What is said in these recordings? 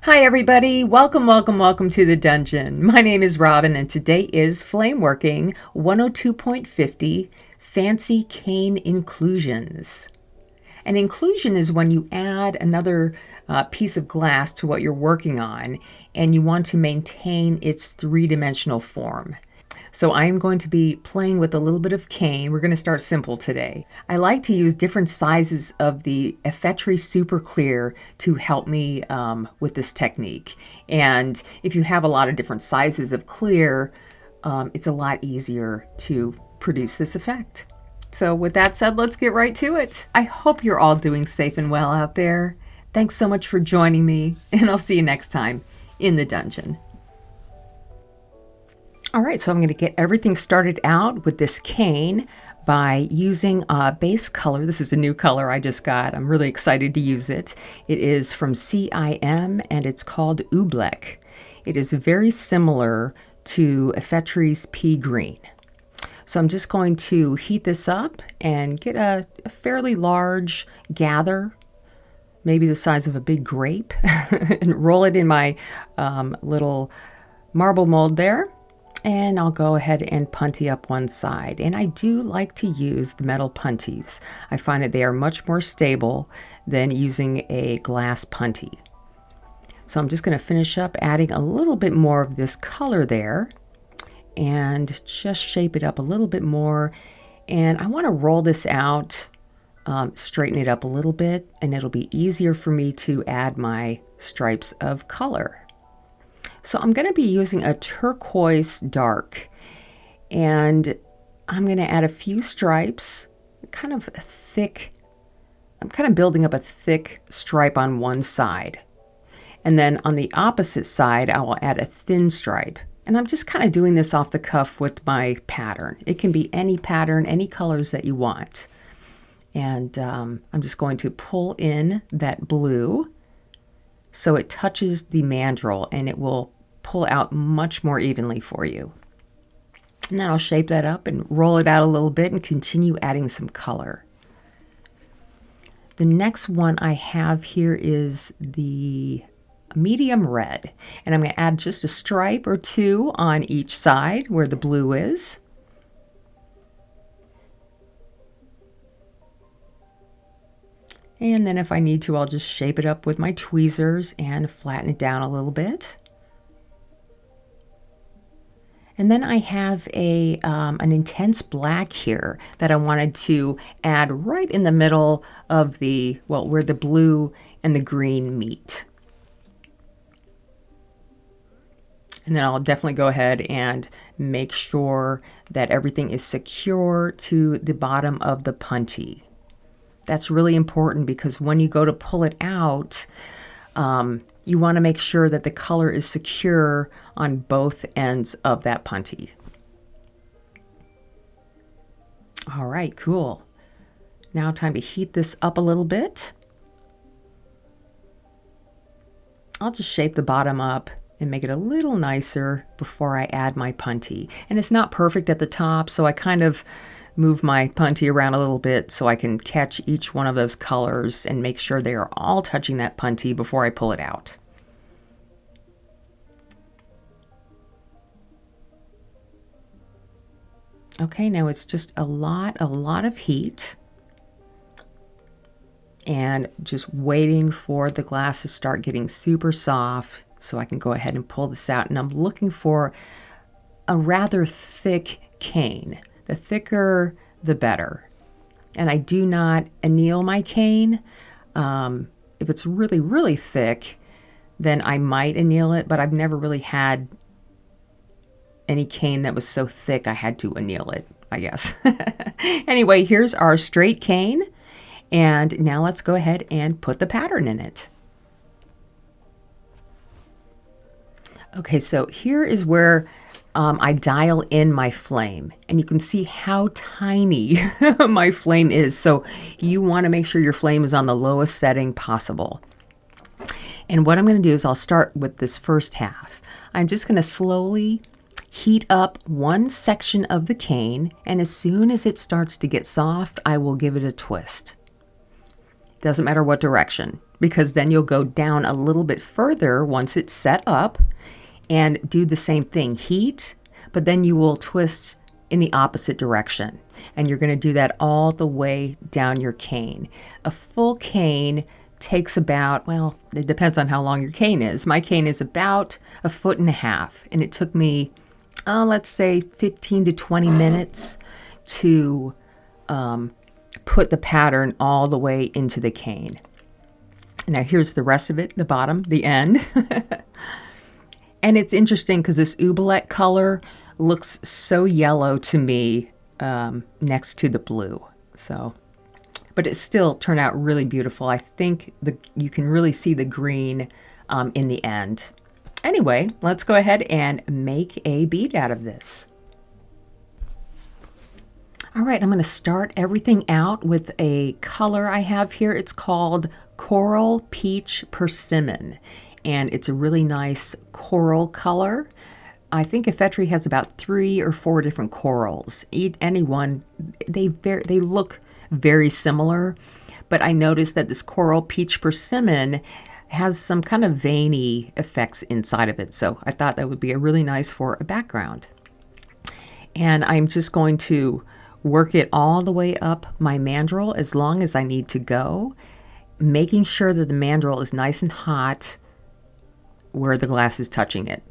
Hi everybody, welcome to the dungeon. My name is Robin and today is Flameworking 102.50 Fancy Cane Inclusions. An inclusion is when you add another piece of glass to what you're working on and you want to maintain its three-dimensional form. So I'm going to be playing with a little bit of cane. We're going to start simple today. I like to use different sizes of the Effetre Super Clear to help me with this technique. And if you have a lot of different sizes of clear, it's a lot easier to produce this effect. So with that said, let's get right to it. I hope you're all doing safe and well out there. Thanks so much for joining me, and I'll see you next time in the dungeon. All right, so I'm going to get everything started out with this cane by using a base color. This is a new color I just got. I'm really excited to use it. It is from CIM and it's called Ooblek. It is very similar to Effetre's Pea Green. So I'm just going to heat this up and get a fairly large gather, maybe the size of a big grape, and roll it in my little marble mold there. And I'll go ahead and punty up one side. And I do like to use the metal punties. I find that they are much more stable than using a glass punty. So I'm just going to finish up adding a little bit more of this color there and just shape it up a little bit more. And I want to roll this out, straighten it up a little bit, and it'll be easier for me to add my stripes of color. So I'm going to be using a Turquoise Dark, and I'm going to add a few stripes, kind of thick. I'm kind of building up a thick stripe on one side. And then on the opposite side, I will add a thin stripe. And I'm just kind of doing this off the cuff with my pattern. It can be any pattern, any colors that you want. And I'm just going to pull in that blue so it touches the mandrel and it will pull out much more evenly for you. And then I'll shape that up and roll it out a little bit and continue adding some color. The next one I have here is the medium red, and I'm going to add just a stripe or two on each side where the blue is. And then if I need to, I'll just shape it up with my tweezers and flatten it down a little bit. And then I have an intense black here that I wanted to add right in the middle of the, well, where the blue and the green meet. And then I'll definitely go ahead and make sure that everything is secure to the bottom of the punty. That's really important because when you go to pull it out, you want to make sure that the color is secure on both ends of that punty. All right, cool. Now time to heat this up a little bit. I'll just shape the bottom up and make it a little nicer before I add my punty. And it's not perfect at the top, so I kind of move my punty around a little bit so I can catch each one of those colors and make sure they are all touching that punty before I pull it out. Okay, now it's just a lot of heat and just waiting for the glass to start getting super soft so I can go ahead and pull this out. And I'm looking for a rather thick cane. The thicker, the better. And I do not anneal my cane. If it's really thick, then I might anneal it, but I've never really had any cane that was so thick I had to anneal it, I guess. Anyway, here's our straight cane. And now let's go ahead and put the pattern in it. Okay, so here is where I dial in my flame, and you can see how tiny my flame is. So you want to make sure your flame is on the lowest setting possible. And what I'm going to do is I'll start with this first half. I'm just going to slowly heat up one section of the cane, and as soon as it starts to get soft, I will give it a twist. Doesn't matter what direction, because then you'll go down a little bit further once it's set up and do the same thing, heat, but then you will twist in the opposite direction. And you're going to do that all the way down your cane. A full cane takes about, well, it depends on how long your cane is. My cane is about 1.5 feet, and it took me, let's say 15 to 20 minutes to put the pattern all the way into the cane. Now here's the rest of it, the bottom, the end. And it's interesting because this Ooblek color looks so yellow to me next to the blue. So, but it still turned out really beautiful. I think you can really see the green in the end. Anyway, let's go ahead and make a bead out of this. All right, I'm going to start everything out with a color I have here. It's called Coral Peach Persimmon, and it's a really nice coral color. I think Effetre has about 3 or 4 different corals. Any one, they look very similar, but I noticed that this Coral Peach Persimmon has some kind of veiny effects inside of it, so I thought that would be a really nice for a background. And I'm just going to work it all the way up my mandrel as long as I need to go, making sure that the mandrel is nice and hot where the glass is touching it.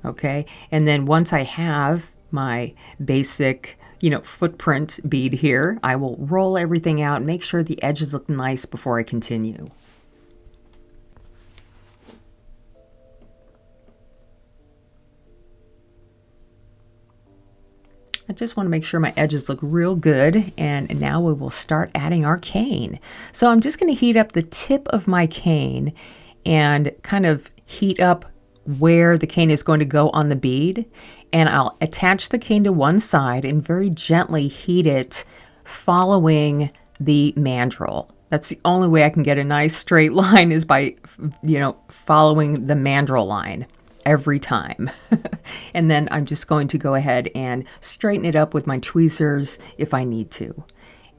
Okay, and then once I have my basic, footprint bead here, I will roll everything out and make sure the edges look nice before I continue. I just want to make sure my edges look real good, and now we will start adding our cane. So I'm just going to heat up the tip of my cane and kind of heat up where the cane is going to go on the bead, and I'll attach the cane to one side and very gently heat it following the mandrel. That's the only way I can get a nice straight line is by, following the mandrel line every time. And then I'm just going to go ahead and straighten it up with my tweezers if I need to.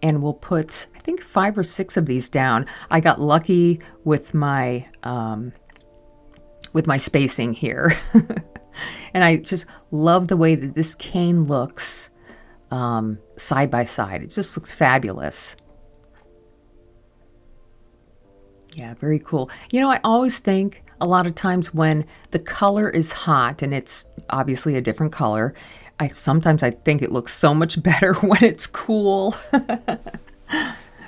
And we'll put, I think, 5 or 6 of these down. I got lucky with my spacing here. And I just love the way that this cane looks side by side. It just looks fabulous. Yeah, very cool. I always think a lot of times when the color is hot, and it's obviously a different color, sometimes I think it looks so much better when it's cool.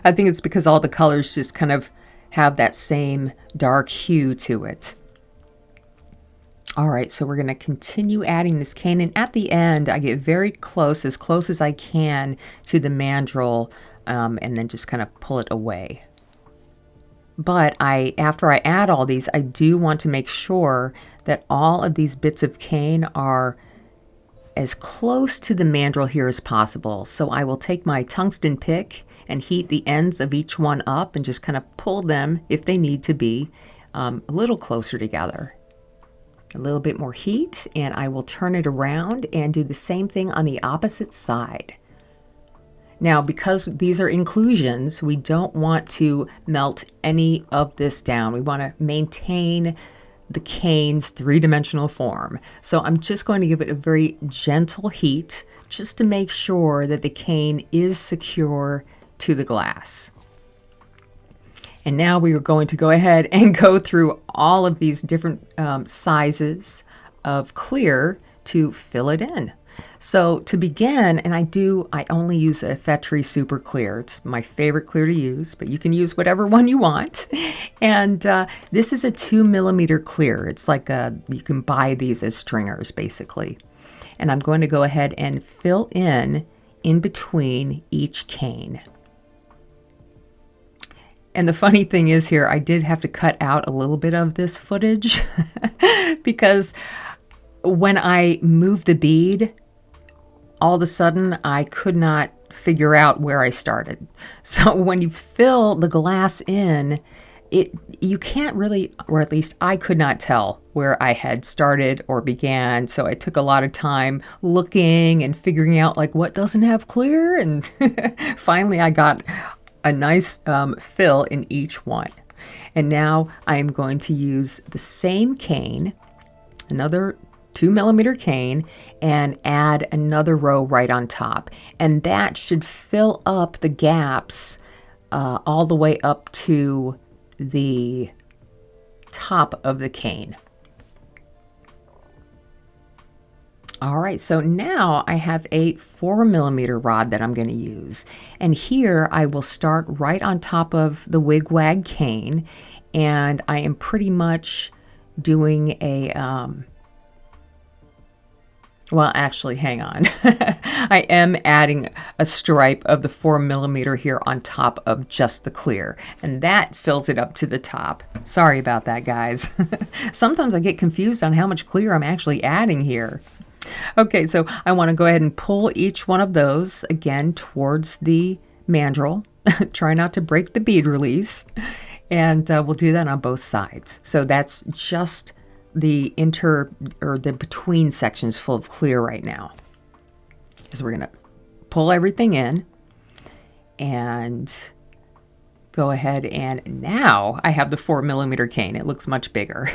I think it's because all the colors just kind of have that same dark hue to it. All right, so we're going to continue adding this cane, and at the end I get very close as I can to the mandrel, and then just kind of pull it away. But after I add all these, I do want to make sure that all of these bits of cane are as close to the mandrel here as possible. So I will take my tungsten pick and heat the ends of each one up and just kind of pull them, if they need to be, a little closer together. A little bit more heat, and I will turn it around and do the same thing on the opposite side. Now, because these are inclusions, we don't want to melt any of this down. We want to maintain the cane's 3-dimensional form. So I'm just going to give it a very gentle heat just to make sure that the cane is secure to the glass. And now we are going to go ahead and go through all of these different sizes of clear to fill it in. So to begin, and I only use Effetre Super Clear. It's my favorite clear to use, but you can use whatever one you want. And this is a 2mm clear. It's like you can buy these as stringers, basically. And I'm going to go ahead and fill in between each cane. And the funny thing is here, I did have to cut out a little bit of this footage because when I moved the bead, all of a sudden I could not figure out where I started. So when you fill the glass in, you can't really, or at least I could not tell where I had started or began. So I took a lot of time looking and figuring out like what doesn't have clear. And finally I got a nice fill in each one. And now I am going to use the same cane, another 2mm cane, and add another row right on top. And that should fill up the gaps all the way up to the top of the cane. All right, so now I have a 4mm rod that I'm going to use. And here I will start right on top of the wigwag cane. And I am pretty much doing a, well, actually, hang on. I am adding a stripe of the 4mm here on top of just the clear. And that fills it up to the top. Sorry about that, guys. Sometimes I get confused on how much clear I'm actually adding here. Okay, so I want to go ahead and pull each one of those again towards the mandrel. Try not to break the bead release. And we'll do that on both sides. So that's just the the between sections full of clear right now. So we're going to pull everything in and go ahead, and now I have the 4mm cane. It looks much bigger.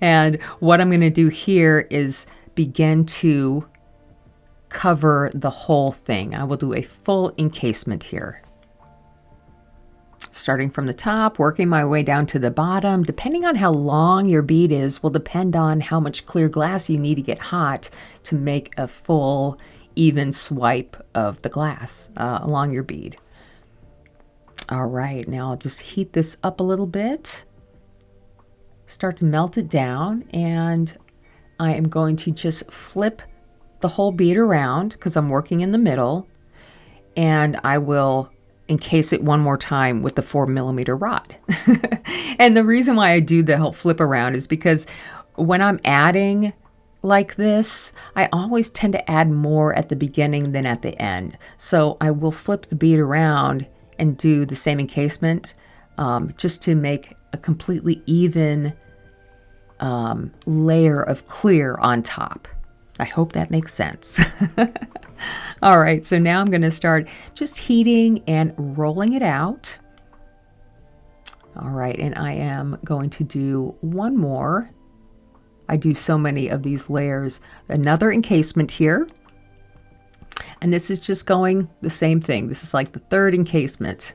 And what I'm going to do here is begin to cover the whole thing. I will do a full encasement here. Starting from the top, working my way down to the bottom. Depending on how long your bead is will depend on how much clear glass you need to get hot to make a full, even swipe of the glass along your bead. All right, now I'll just heat this up a little bit. Start to melt it down, and I am going to just flip the whole bead around because I'm working in the middle, and I will encase it one more time with the 4mm rod. And the reason why I do the whole flip around is because when I'm adding like this, I always tend to add more at the beginning than at the end. So I will flip the bead around and do the same encasement just to make a completely even layer of clear on top. I hope that makes sense. All right, so now I'm going to start just heating and rolling it out. All right, and I am going to do one more. I do so many of these layers. Another encasement here. And this is just going the same thing. This is like the third encasement.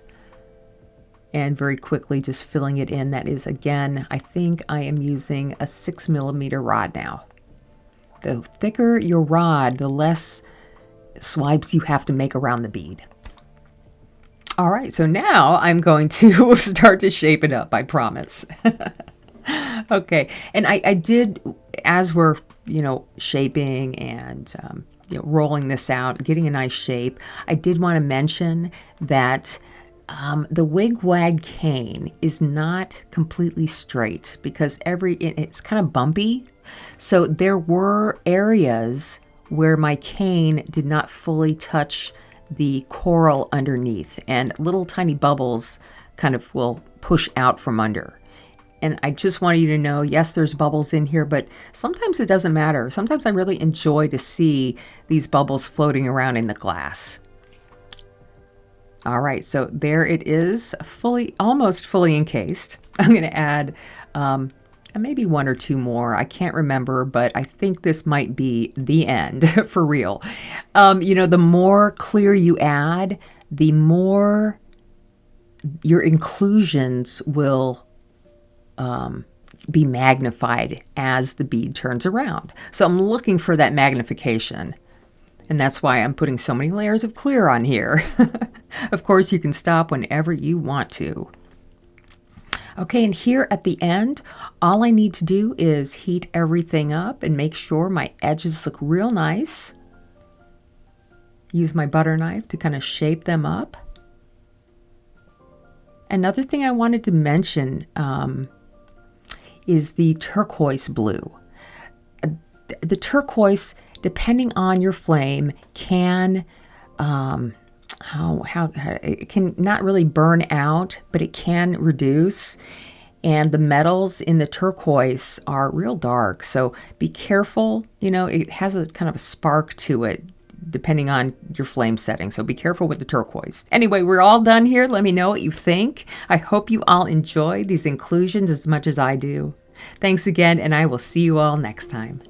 And very quickly just filling it in. That is, again, I think I am using a 6mm rod now. The thicker your rod, the less swipes you have to make around the bead. All right, so now I'm going to start to shape it up, I promise. Okay, and I did, as we're, shaping and, rolling this out, getting a nice shape, I did want to mention that the wigwag cane is not completely straight because it's kind of bumpy. So there were areas where my cane did not fully touch the coral underneath, and little tiny bubbles kind of will push out from under. And I just wanted you to know, yes, there's bubbles in here, but sometimes it doesn't matter. Sometimes I really enjoy to see these bubbles floating around in the glass. All right, so there it is, almost fully encased. I'm going to add maybe one or two more. I can't remember, but I think this might be the end for real. The more clear you add, the more your inclusions will be magnified as the bead turns around. So I'm looking for that magnification. And that's why I'm putting so many layers of clear on here. Of course, you can stop whenever you want to. Okay, and here at the end, all I need to do is heat everything up and make sure my edges look real nice. Use my butter knife to kind of shape them up. Another thing I wanted to mention is the turquoise blue. The turquoise, depending on your flame, can it can not really burn out, but it can reduce. And the metals in the turquoise are real dark, so be careful. It has a kind of a spark to it. depending on your flame setting. So be careful with the turquoise. Anyway, we're all done here. Let me know what you think. I hope you all enjoy these inclusions as much as I do. Thanks again, and I will see you all next time.